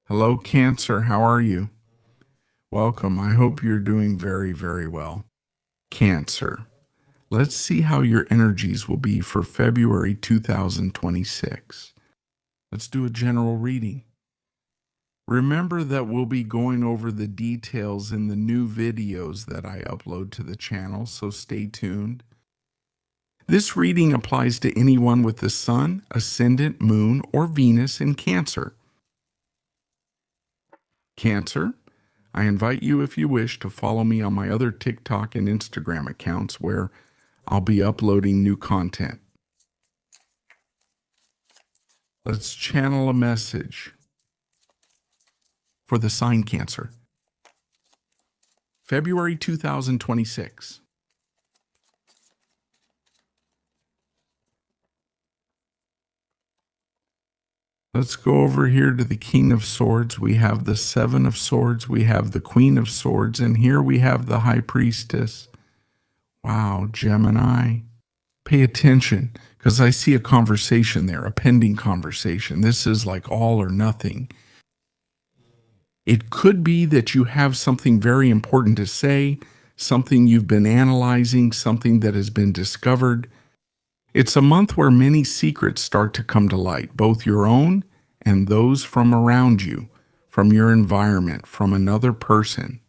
Hello, Cancer. How are you? Welcome. I hope you're doing very, very well. Cancer. Let's see how your energies will be for February 2026. Let's do a general reading. Remember that we'll be going over the details in the new videos that I upload to the channel, so stay tuned. This reading applies to anyone with the Sun, Ascendant, Moon, or Venus in Cancer. Cancer, I invite you, if you wish, to follow me on my other TikTok and Instagram accounts where I'll be uploading new content. Let's channel a message for the sign Cancer. February 2026. Let's go over here to the King of Swords. We have the Seven of Swords. We have the Queen of Swords. And here we have the High Priestess. Wow, Gemini. Pay attention, because I see a conversation there, a pending conversation. This is like all or nothing. It could be that you have something very important to say, something you've been analyzing, something that has been discovered. It's a month where many secrets start to come to light, both your own and those from around you, from your environment, from another person.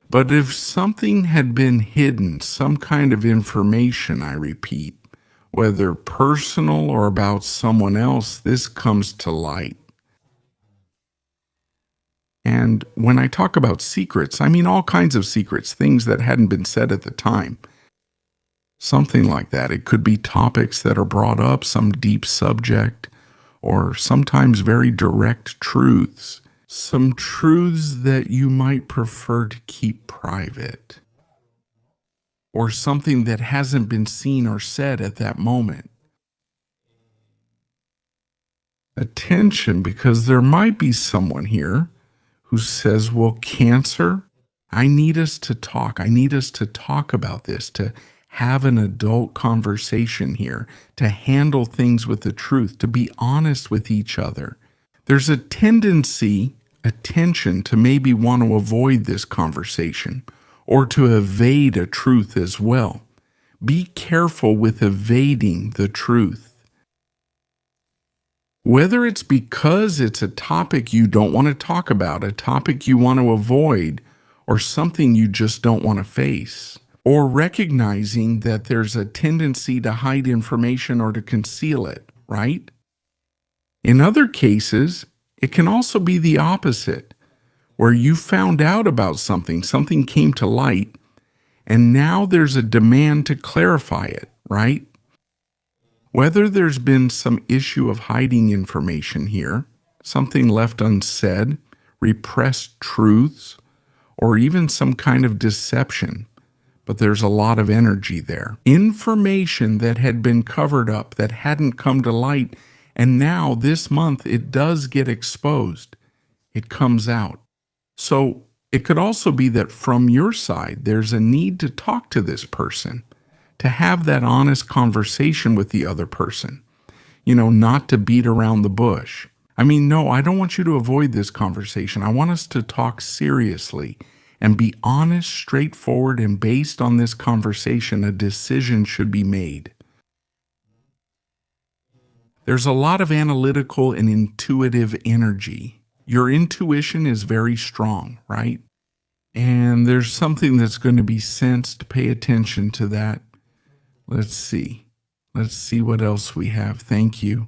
But if something had been hidden, some kind of information, I repeat, whether personal or about someone else, this comes to light. And when I talk about secrets, I mean all kinds of secrets, things that hadn't been said at the time. Something like that. It could be topics that are brought up, some deep subject, or sometimes very direct truths. Some truths that you might prefer to keep private. Or something that hasn't been seen or said at that moment. Attention, because there might be someone here who says, well, Cancer, I need us to talk. I need us to talk about this, to have an adult conversation here, to handle things with the truth, to be honest with each other. There's a tendency, a tension to maybe want to avoid this conversation or to evade a truth as well. Be careful with evading the truth. Whether it's because it's a topic you don't want to talk about, a topic you want to avoid, or something you just don't want to face, or recognizing that there's a tendency to hide information or to conceal it, right? In other cases, it can also be the opposite, where you found out about something came to light, and now there's a demand to clarify it, right? Whether there's been some issue of hiding information here, something left unsaid, repressed truths, or even some kind of deception, but there's a lot of energy there. Information that had been covered up, that hadn't come to light, and now this month it does get exposed. It comes out. So it could also be that from your side, there's a need to talk to this person, to have that honest conversation with the other person, not to beat around the bush. I mean, no, I don't want you to avoid this conversation. I want us to talk seriously and be honest, straightforward, and based on this conversation, a decision should be made. There's a lot of analytical and intuitive energy. Your intuition is very strong, right? And there's something that's going to be sensed. Pay attention to that. Let's see. Let's see what else we have. Thank you.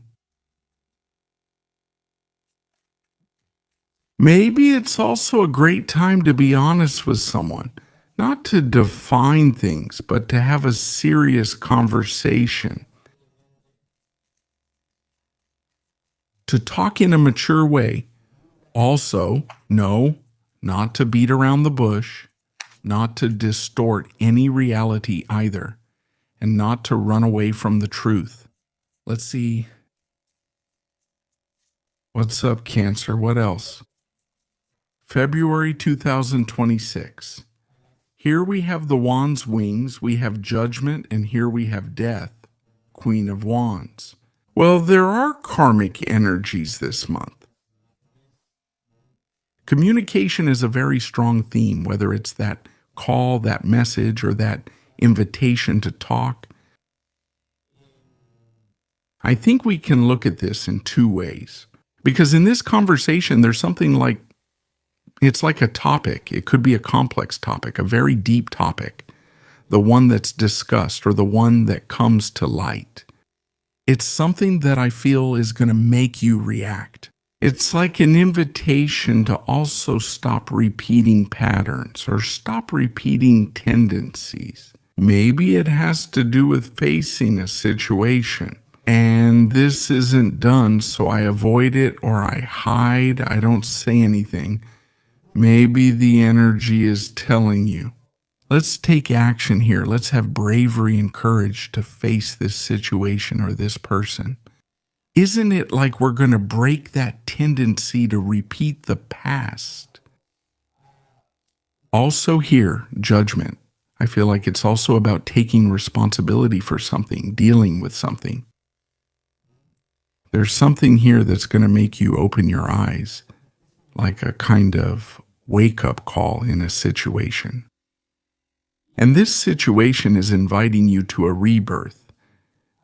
Maybe it's also a great time to be honest with someone, not to define things, but to have a serious conversation. To talk in a mature way. Also, no, not to beat around the bush, not to distort any reality either, and not to run away from the truth. Let's see. What's up, Cancer? What else? February 2026. Here we have the Wand's wings, we have Judgment, and here we have Death, Queen of Wands. Well, there are karmic energies this month. Communication is a very strong theme, whether it's that call, that message, or that invitation to talk. I think we can look at this in two ways. Because in this conversation, there's something like, it's like a topic. It could be a complex topic, a very deep topic, the one that's discussed or the one that comes to light. It's something that I feel is going to make you react. It's like an invitation to also stop repeating patterns or stop repeating tendencies. Maybe it has to do with facing a situation. And this isn't done, so I avoid it or I hide. I don't say anything. Maybe the energy is telling you, let's take action here. Let's have bravery and courage to face this situation or this person. Isn't it like we're going to break that tendency to repeat the past? Also here, judgment. I feel like it's also about taking responsibility for something, dealing with something. There's something here that's going to make you open your eyes, like a kind of wake-up call in a situation. And this situation is inviting you to a rebirth.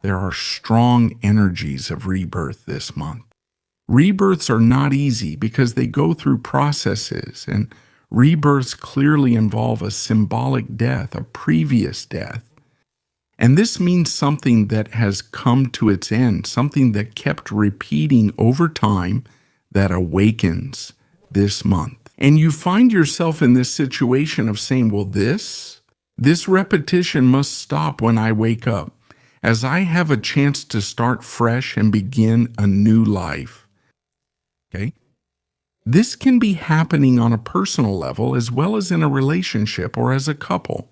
There are strong energies of rebirth this month. Rebirths are not easy because they go through processes, and rebirths clearly involve a symbolic death, a previous death. And this means something that has come to its end, something that kept repeating over time that awakens this month. And you find yourself in this situation of saying, well, this repetition must stop when I wake up, as I have a chance to start fresh and begin a new life. Okay? This can be happening on a personal level as well as in a relationship or as a couple.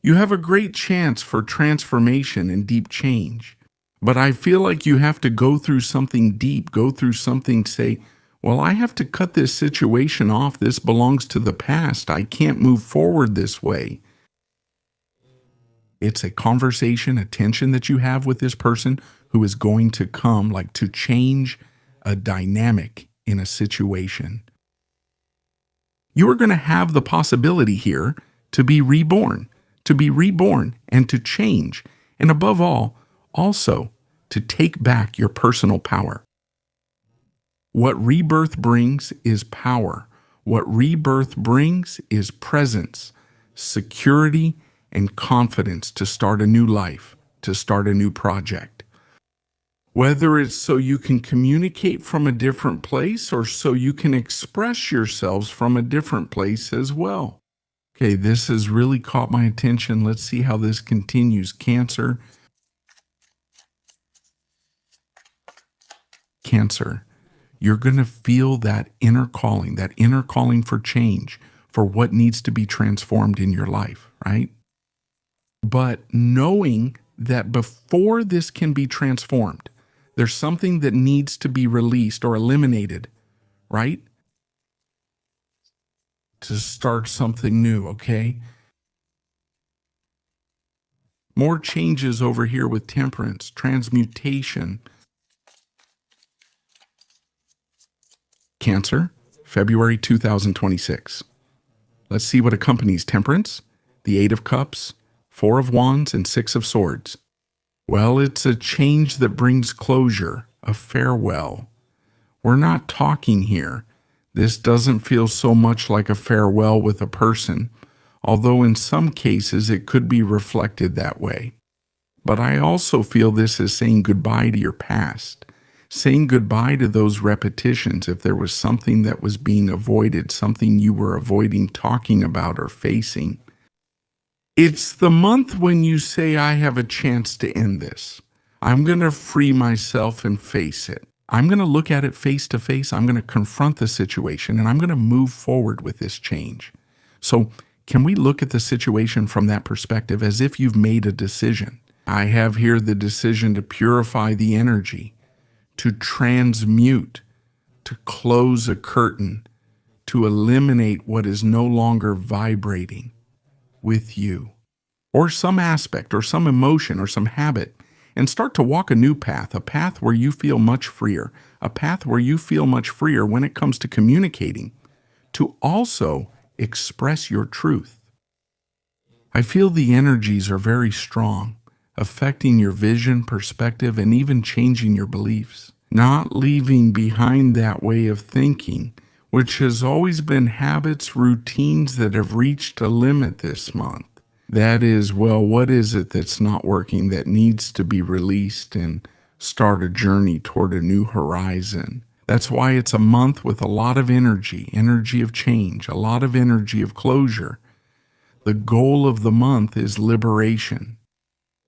You have a great chance for transformation and deep change, but I feel like you have to go through something deep, go through something, say, well, I have to cut this situation off. This belongs to the past. I can't move forward this way. It's a conversation, a tension that you have with this person who is going to come, like to change a dynamic in a situation. You are going to have the possibility here to be reborn and to change. And above all, also to take back your personal power. What rebirth brings is power. What rebirth brings is presence, security, and confidence to start a new life, to start a new project. Whether it's so you can communicate from a different place or so you can express yourselves from a different place as well. Okay, this has really caught my attention. Let's see how this continues. Cancer. You're going to feel that inner calling for change, for what needs to be transformed in your life, right? But knowing that before this can be transformed, there's something that needs to be released or eliminated, right? To start something new, okay? More changes over here with temperance, transmutation. Cancer, February 2026. Let's see what accompanies temperance, the 8 of Cups, 4 of Wands, and 6 of Swords. Well, it's a change that brings closure, a farewell. We're not talking here. This doesn't feel so much like a farewell with a person, although in some cases it could be reflected that way. But I also feel this is saying goodbye to your past, saying goodbye to those repetitions if there was something that was being avoided, something you were avoiding talking about or facing. It's the month when you say, I have a chance to end this. I'm going to free myself and face it. I'm going to look at it face to face. I'm going to confront the situation and I'm going to move forward with this change. So can we look at the situation from that perspective as if you've made a decision? I have here the decision to purify the energy, to transmute, to close a curtain, to eliminate what is no longer vibrating with you, or some aspect, or some emotion, or some habit, and start to walk a new path, a path where you feel much freer, a path where you feel much freer when it comes to communicating, to also express your truth. I feel the energies are very strong, affecting your vision, perspective, and even changing your beliefs. Not leaving behind that way of thinking, which has always been habits, routines that have reached a limit this month. That is, well, what is it that's not working that needs to be released and start a journey toward a new horizon? That's why it's a month with a lot of energy of change, a lot of energy of closure. The goal of the month is liberation.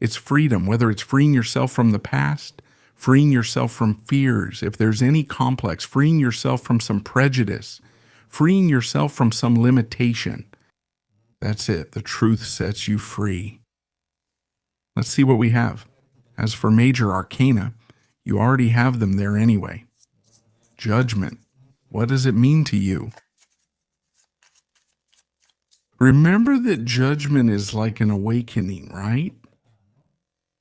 It's freedom, whether it's freeing yourself from the past, freeing yourself from fears, if there's any complex, freeing yourself from some prejudice, freeing yourself from some limitation. That's it. The truth sets you free. Let's see what we have. As for major arcana, you already have them there anyway. Judgment. What does it mean to you? Remember that judgment is like an awakening, right?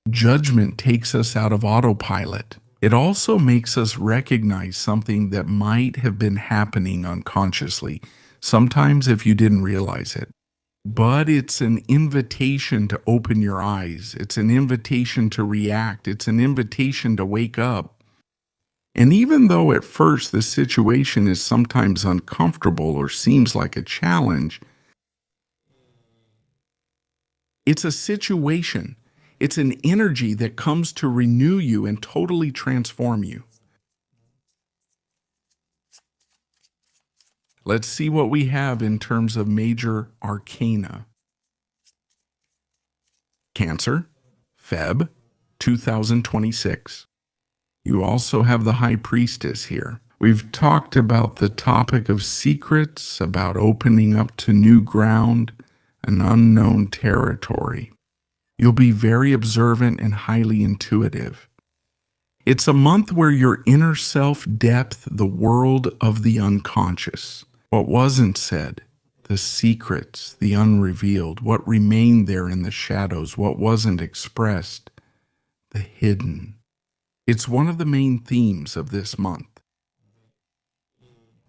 Judgment takes us out of autopilot. It also makes us recognize something that might have been happening unconsciously, sometimes if you didn't realize it. But it's an invitation to open your eyes. It's an invitation to react. It's an invitation to wake up. And even though at first the situation is sometimes uncomfortable or seems like a challenge, it's a situation. It's an energy that comes to renew you and totally transform you. Let's see what we have in terms of major arcana. Cancer, Feb, 2026. You also have the High Priestess here. We've talked about the topic of secrets, about opening up to new ground, an unknown territory. You'll be very observant and highly intuitive. It's a month where your inner self depth, the world of the unconscious, what wasn't said, the secrets, the unrevealed, what remained there in the shadows, what wasn't expressed, the hidden. It's one of the main themes of this month.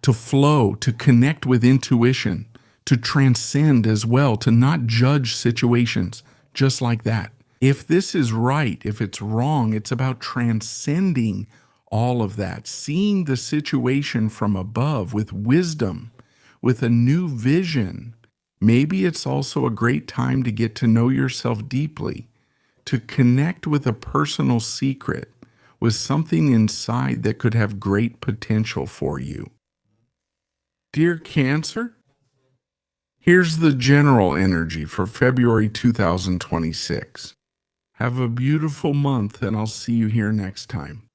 To flow, to connect with intuition, to transcend as well, to not judge situations just like that. If this is right, if it's wrong, it's about transcending all of that, seeing the situation from above with wisdom, with a new vision. Maybe it's also a great time to get to know yourself deeply, to connect with a personal secret, with something inside that could have great potential for you. Dear Cancer, here's the general energy for February 2026. Have a beautiful month, and I'll see you here next time.